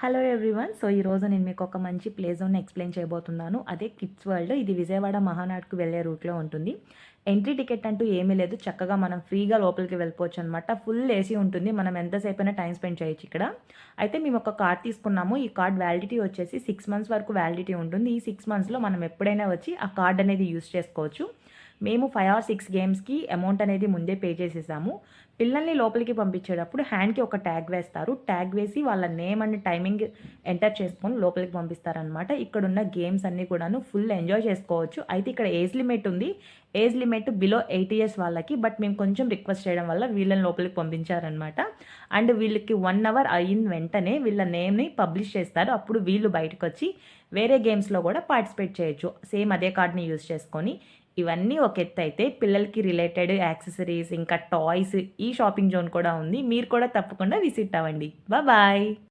Hello everyone. So, ఈరోజు నేను మీకు ఒక మంచి ప్లే జోన్‌ని ఎక్స్‌ప్లెయిన్ చేయబోతున్నాను. అదే కిడ్స్ వరల్డ్. ఇది విజయవాడ మహానాడుకు వెళ్ళే రూట్‌లో ఉంటుంది. ఎంట్రీ టికెట్ అంటూ ఏమీ లేదు. చక్కగా మనం ఫ్రీగా లోపలికి వెళ్ళిపోవచ్చనమాట. ఫుల్ ఏసీ ఉంటుంది. మనం ఎంతసేపైనా టైమ్ స్పెండ్ చేయొచ్చు ఇక్కడ. అయితే మేము ఒక కార్డ్ తీసుకున్నాము. ఈ కార్డ్ వ్యాలిడిటీ వచ్చేసి 6 మంత్స్ వరకు వ్యాలిడిటీ ఉంటుంది. ఈ 6 మంత్స్‌లో మనం ఎప్పుడైనా వచ్చి ఆ కార్డ్ అనేది యూజ్ చేసుకోవచ్చు. మేము 5 ఆర్ 6 గేమ్స్‌కి అమౌంట్ అనేది ముందే పే చేసేసాము. పిల్లల్ని లోపలికి పంపించేటప్పుడు హ్యాండ్‌కి ఒక ట్యాగ్ వేస్తారు. ట్యాగ్ వేసి వాళ్ళ నేమ్ అండ్ టైమింగ్ ఎంటర్ చేసుకొని లోపలికి పంపిస్తారనమాట. ఇక్కడున్న గేమ్స్ అన్నీ కూడాను ఫుల్ ఎంజాయ్ చేసుకోవచ్చు. అయితే ఇక్కడ ఏజ్ లిమిట్ ఉంది. ఏజ్ లిమిట్ బిలో 8 ఇయర్స్ వాళ్ళకి. బట్ మేము కొంచెం రిక్వెస్ట్ చేయడం వల్ల వీళ్ళని లోపలికి పంపించారనమాట. అండ్ వీళ్ళకి 1 అవర్ అయిన వెంటనే వీళ్ళ నేమ్‌ని పబ్లిష్ చేస్తారు. అప్పుడు వీళ్ళు బయటకొచ్చి వేరే గేమ్స్‌లో కూడా పార్టిసిపేట్ చేయొచ్చు. సేమ్ అదే కార్డ్‌ని యూజ్ చేసుకొని. ఇవన్నీ ఒక ఎత్తయితే పిల్లలకి రిలేటెడ్ యాక్సెసరీస్ ఇంకా టాయ్స్ ఈ షాపింగ్ జోన్ కూడా ఉంది. మీరు కూడా తప్పకుండా విజిట్ అవ్వండి. బాయ్.